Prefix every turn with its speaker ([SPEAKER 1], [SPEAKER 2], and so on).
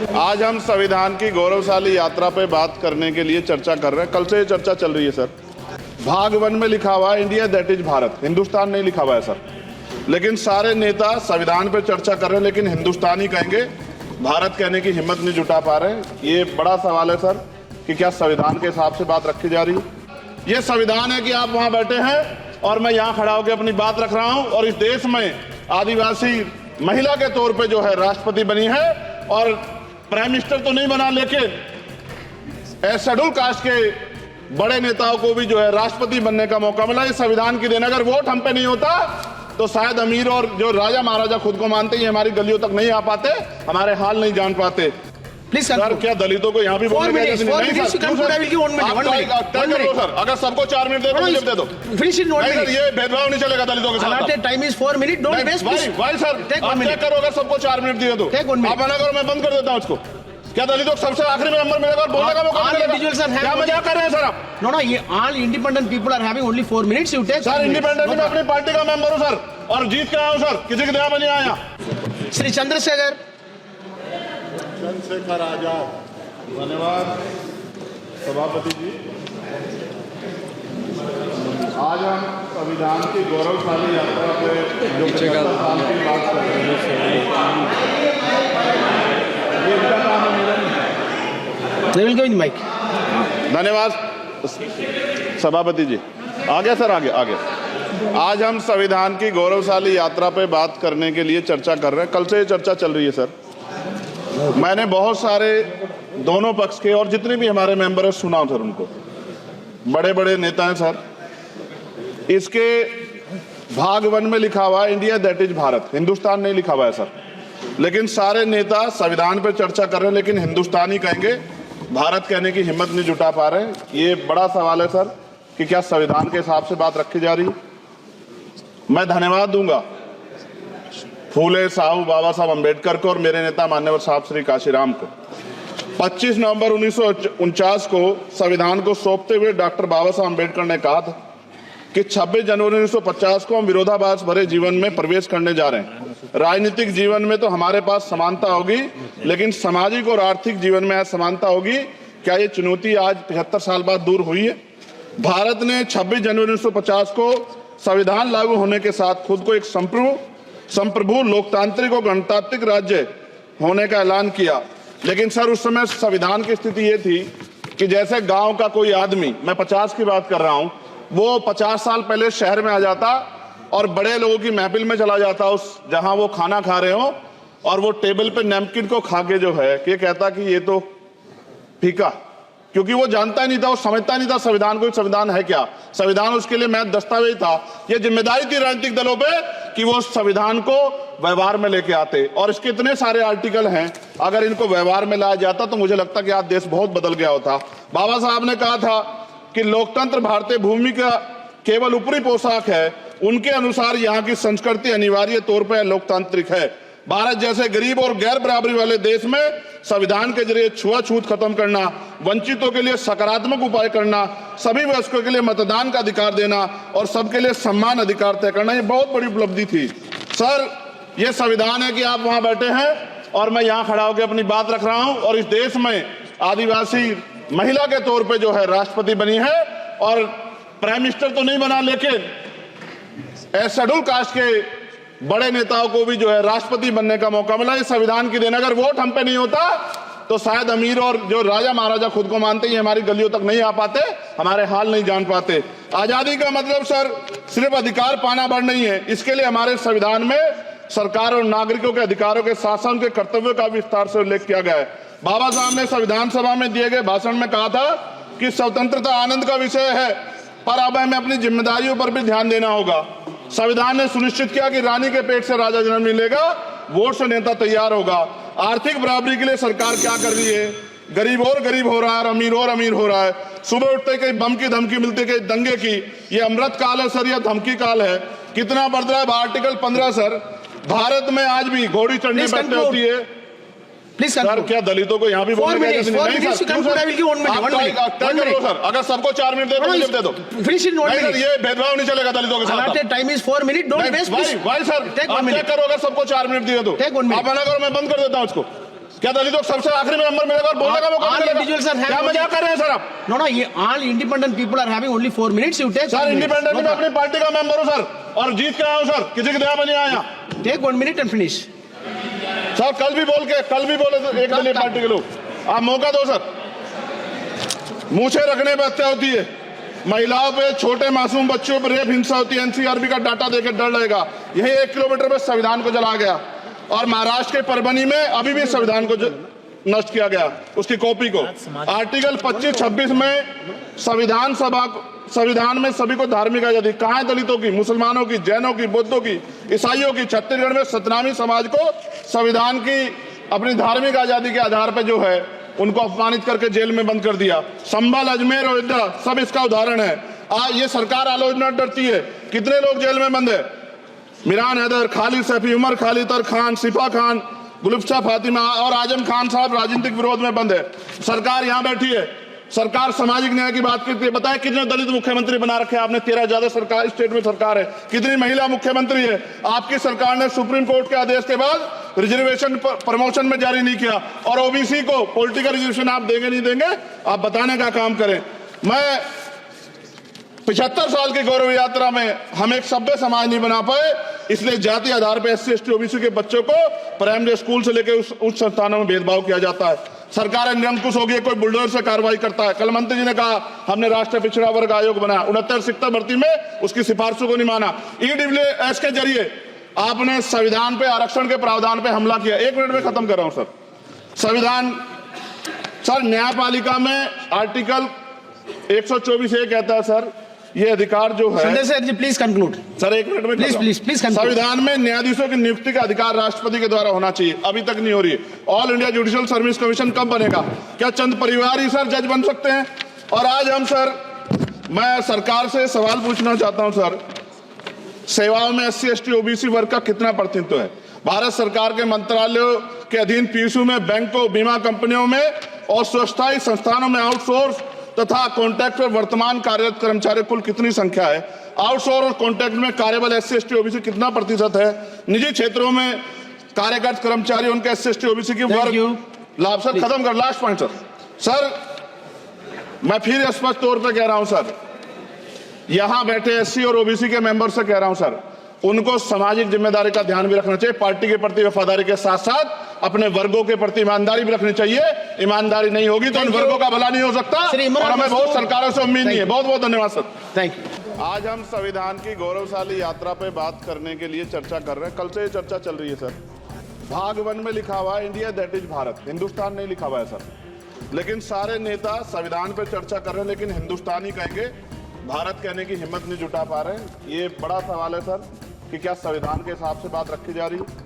[SPEAKER 1] आज हम संविधान की गौरवशाली यात्रा पे बात करने के लिए चर्चा कर रहे हैं। कल से ये चर्चा चल रही है सर। भाग 1 में लिखा हुआ है India that is Bharat, Hindustan नहीं लिखा हुआ है सर। लेकिन सारे नेता संविधान पे चर्चा कर रहे हैं, लेकिन हिंदुस्तान ही कहेंगे, भारत कहने की हिम्मत नहीं जुटा पा रहे। ये बड़ा सवाल है सर कि क्या संविधान के हिसाब से बात रखी जा रही है। ये संविधान है कि आप वहां बैठे हैं और मैं यहाँ खड़ा होकर अपनी बात रख रहा हूं, और इस देश में आदिवासी महिला के तौर पे जो है राष्ट्रपति बनी है, और प्राइम मिनिस्टर तो नहीं बना, लेकिन शेड्यूल कास्ट के बड़े नेताओं को भी जो है राष्ट्रपति बनने का मौका मिला। इस संविधान की देन अगर वोट हम पे नहीं होता तो शायद अमीर और जो राजा महाराजा खुद को मानते हैं हमारी गलियों तक नहीं आ पाते, हमारे हाल नहीं जान पाते।
[SPEAKER 2] प्लीज
[SPEAKER 1] सर, क्या दलितों को यहाँ भी बोलने का सर? अगर सबको 4 मिनट दे दो, ये भेदभाव नहीं चलेगा दलितों के साथ।
[SPEAKER 2] Time is 4 minute, don't waste.
[SPEAKER 1] भाई सर, आप चेक करो, अगर सबको 4 मिनट दिए तो आप मना करो, मैं बंद कर देता हूँ उसको। क्या दलितों को सबसे आखिरी में नंबर मिलेगा और बोलने का मौका मिलेगा? क्या मजाक कर रहे हैं सर आप?
[SPEAKER 2] नो, ये all independent people are having only 4 minutes. You take
[SPEAKER 1] sir, independent में अपनी पार्टी का मेंबर हूँ सर, और जीत के आया हूँ सर, किसी की दया में नहीं आया।
[SPEAKER 2] श्री चंद्रशेखर
[SPEAKER 1] आजाद। धन्यवाद सभापति जी। आज हम संविधान की गौरवशाली यात्रा पे जो 75 साल की बात कर रहे हैं, ये इनका काम है, मेरा नहीं। धन्यवाद सभापति जी। आगे सर, आगे। आज हम संविधान की गौरवशाली यात्रा पे बात करने के लिए चर्चा कर रहे हैं। कल से ये चर्चा चल रही है सर। मैंने बहुत सारे दोनों पक्ष के और जितने भी हमारे मेंबर हैं सुना सर, उनको बड़े बड़े नेता हैं सर। इसके भाग 1 में लिखा हुआ है India that is Bharat, Hindustan नहीं लिखा हुआ है सर। लेकिन सारे नेता संविधान पे चर्चा कर रहे हैं, लेकिन हिंदुस्तान ही कहेंगे, भारत कहने की हिम्मत नहीं जुटा पा रहे। ये बड़ा सवाल है सर कि क्या संविधान के हिसाब से बात रखी जा रही है। मैं धन्यवाद दूंगा फूले साहू बाबा साहब अम्बेडकर को और मेरे नेता मान्यवर साहब श्री काशीराम को। 25 नवंबर 1949 को संविधान को सौंपते हुए डॉक्टर बाबा साहब अम्बेडकर ने कहा था कि 26 जनवरी 1950 को हम विरोधाभास भरे जीवन में प्रवेश करने जा रहे हैं। राजनीतिक जीवन में तो हमारे पास समानता होगी, लेकिन सामाजिक और आर्थिक जीवन में असमानता होगी। क्या ये चुनौती आज 75 साल बाद दूर हुई है? भारत ने 26 जनवरी 1950 को संविधान लागू होने के साथ खुद को एक संप्रभु लोकतांत्रिक और गणतांत्रिक राज्य होने का ऐलान किया। लेकिन सर, उस समय संविधान की स्थिति ये थी कि जैसे गांव का कोई आदमी, मैं 50 की बात कर रहा हूं, वो 50 साल पहले शहर में आ जाता और बड़े लोगों की महफिल में चला जाता, उस जहां वो खाना खा रहे हो, और वो टेबल पे नैपकिन को खा के जो है कि कहता कि ये तो फीका, क्योंकि वो जानता ही नहीं था, वो समझता नहीं था संविधान को, संविधान है क्या। संविधान उसके लिए महज दस्तावेज था। ये जिम्मेदारी थी राजनीतिक दलों पे कि वो संविधान को व्यवहार में लेके आते, और इसके इतने सारे आर्टिकल हैं, अगर इनको व्यवहार में लाया जाता तो मुझे लगता कि आज देश बहुत बदल गया होता। बाबा साहब ने कहा था कि लोकतंत्र भारतीय भूमि का केवल ऊपरी पोशाक है, उनके अनुसार यहाँ की संस्कृति अनिवार्य तौर पर लोकतांत्रिक है। भारत जैसे गरीब और गैर बराबरी वाले देश में संविधान के जरिए छुआछूत खत्म करना, वंचितों के लिए सकारात्मक उपाय करना, सभी वयस्कों के लिए मतदान का अधिकार देना और सबके लिए सम्मान अधिकार तय करना, ये बहुत बड़ी उपलब्धि थी सर। ये संविधान है कि आप वहां बैठे हैं और मैं यहाँ खड़ा होकर अपनी बात रख रहा हूं, और इस देश में आदिवासी महिला के तौर पे जो है राष्ट्रपति बनी है, और प्राइम मिनिस्टर तो नहीं बना, लेकिन शेड्यूल कास्ट के बड़े नेताओं को भी जो है राष्ट्रपति बनने का मौका मिला। इस संविधान की देन अगर वोट हम पे नहीं होता तो शायद अमीर और जो राजा महाराजा खुद को मानते हैं हमारी गलियों तक नहीं आ पाते, हमारे हाल नहीं जान पाते। आजादी का मतलब सर सिर्फ अधिकार पाना भर नहीं है, इसके लिए हमारे संविधान में सरकार और नागरिकों के अधिकारों के शासन के कर्तव्यों का विस्तार से उल्लेख किया गया है। बाबा साहब ने संविधान सभा में दिए गए भाषण में कहा था कि स्वतंत्रता आनंद का विषय है, पर अब हमें अपनी जिम्मेदारियों पर भी ध्यान देना होगा। संविधान ने सुनिश्चित किया कि रानी के पेट से राजा जन्म मिलेगा, वोट से नेता तैयार होगा। आर्थिक बराबरी के लिए सरकार क्या कर रही है? गरीब और गरीब हो रहा है और अमीर हो रहा है। सुबह उठते कहीं बम की धमकी मिलती, कहीं दंगे की। ये अमृत काल है सर, यह धमकी काल है। कितना बढ़ रहा है आर्टिकल 15 सर। भारत में आज भी घोड़ी चढ़ने बैठने होती है।
[SPEAKER 2] प्लीज
[SPEAKER 1] सर, क्या दलितों को यहाँ भी बोलने का
[SPEAKER 2] नहीं
[SPEAKER 1] सर? अगर सबको 4 मिनट दे दो, ये भेदभाव नहीं चलेगा दलितों के साथ।
[SPEAKER 2] Time is 4 minute, don't waste.
[SPEAKER 1] भाई सर, आप चेक करो, अगर सबको 4 मिनट दिए तो आप मना करो, मैं बंद कर देता हूँ उसको। क्या दलितों को सबसे आखिरी में नंबर मिलेगा और बोलने का मौका
[SPEAKER 2] All
[SPEAKER 1] मिलेगा?
[SPEAKER 2] individuals are having
[SPEAKER 1] क्या मजाक कर रहे हैं सर आप?
[SPEAKER 2] No, all independent people are having only 4 minutes. You take
[SPEAKER 1] sir
[SPEAKER 2] 1 minute.
[SPEAKER 1] Independent
[SPEAKER 2] No
[SPEAKER 1] में अपनी पार्टी का मेंबर हूँ सर, और जीत के आया हूँ सर, किसी की दया में नहीं आया।
[SPEAKER 2] problem. Take 1 minute and finish.
[SPEAKER 1] Sir कल भी बोले तो एक दलीय पार्टी के लोग, आप मौका दो सर। मूछे रखने पर हत्या होती है, महिलाओं पे, छोटे मासूम बच्चों पर रेप हिंसा होती है। एनसीआरबी का डाटा देकर डर लगेगा। यही 1 किलोमीटर में संविधान को जला गया, और महाराष्ट्र के परभनी में अभी भी संविधान को नष्ट किया गया, उसकी कॉपी को। आर्टिकल 25-26 में संविधान में सभी को धार्मिक आजादी, कहाँ है दलितों की, मुसलमानों की, जैनों की, बौद्धों की, ईसाइयों की? छत्तीसगढ़ में सतनामी समाज को संविधान की अपनी धार्मिक आजादी के आधार पर जो है उनको अपमानित करके जेल में बंद कर दिया। संभल, अजमेर, अयोध्या सब इसका उदाहरण है। ये सरकार आलोचना डरती है। कितने लोग जेल में बंद है? मिरान हैदर, खालिद सैफी, उमर खालिद खान, सिफा खान, गुलफ्शा फातिमा और आजम खान साहब राजनीतिक विरोध में बंद है। सरकार यहाँ बैठी है, सरकार सामाजिक न्याय की बात करती है। बताए कितने दलित मुख्यमंत्री बना रखे हैं आपने? 13 ज्यादा सरकार स्टेट में सरकार है। कितनी महिला मुख्यमंत्री है? आपकी सरकार ने सुप्रीम कोर्ट के आदेश के बाद रिजर्वेशन प्रमोशन में जारी नहीं किया, और ओबीसी को पॉलिटिकल रिजर्वेशन आप देंगे नहीं देंगे, आप बताने का काम करें। मैं 75 साल की गौरव यात्रा में हम एक सभ्य समाज नहीं बना पाए, इसलिए जाति आधार पर SC ST OBC के बच्चों को प्राइमरी स्कूल से लेकर उच्च संस्थानों में भेदभाव किया जाता है। सरकार निरंकुश हो गई, कोई बुलडोजर से कार्रवाई करता है। कल मंत्री जी ने कहा हमने राष्ट्रीय पिछड़ा वर्ग आयोग बनाया, 69 शिक्षक भर्ती में उसकी सिफारिशों को नहीं माना। EWS के जरिए आपने संविधान पे, आरक्षण के प्रावधान पे हमला किया। 1 मिनट में खत्म कर रहा हूं सर। संविधान सर, न्यायपालिका में आर्टिकल 124 ये कहता है सर, ये अधिकार जो है,
[SPEAKER 2] Sunday sir, please conclude.
[SPEAKER 1] Sir 1 minute में
[SPEAKER 2] Please conclude.
[SPEAKER 1] संविधान में न्यायाधीशों की नियुक्ति का अधिकार राष्ट्रपति के द्वारा होना चाहिए, अभी तक नहीं हो रही है। All India judicial service commission कब बनेगा? क्या चंद परिवार ही सर जज बन सकते हैं? और आज हम सर, मैं सरकार से सवाल पूछना चाहता हूं सर, सेवाओं में SC ST OBC वर्ग का कितना प्रतिनिधित्व है? भारत सरकार के मंत्रालयों के अधीन PSU में, बैंकों, बीमा कंपनियों में और स्वस्थायी संस्थानों में आउटसोर्स तथा कॉन्ट्रैक्ट पर वर्तमान कार्यरत कर्मचारी कुल कितनी संख्या है? आउटसोर्स और कॉन्ट्रैक्ट में कार्यबल SC ST OBC कितना प्रतिशत है? निजी क्षेत्रों में कार्यरत कर्मचारी, उनके SC ST OBC की वर्ग लाभ। सर खत्म कर, लास्ट पॉइंट सर, मैं फिर स्पष्ट तौर पर कह रहा हूं सर, यहां बैठे SC और OBC के मेंबर से कह रहा हूं सर, उनको सामाजिक जिम्मेदारी का ध्यान भी रखना चाहिए। पार्टी के प्रति वफादारी के साथ साथ अपने वर्गों के प्रति ईमानदारी भी रखनी चाहिए। ईमानदारी नहीं होगी तो उन वर्गों का भला नहीं हो सकता, और हमें बहुत सरकारों से उम्मीद नहीं है। बहुत बहुत धन्यवाद सर।
[SPEAKER 2] Thank you.
[SPEAKER 1] आज हम संविधान की गौरवशाली यात्रा पे बात करने के लिए चर्चा कर रहे हैं। कल से ये चर्चा चल रही है सर। भाग 1 में लिखा हुआ है India that is Bharat, Hindustan नहीं लिखा हुआ है सर। लेकिन सारे नेता संविधान पे चर्चा कर रहे हैं, लेकिन हिंदुस्तान ही कहेंगे, भारत कहने की हिम्मत नहीं जुटा पा रहे हैं। ये बड़ा सवाल है सर कि क्या संविधान के हिसाब से बात रखी जा रही है?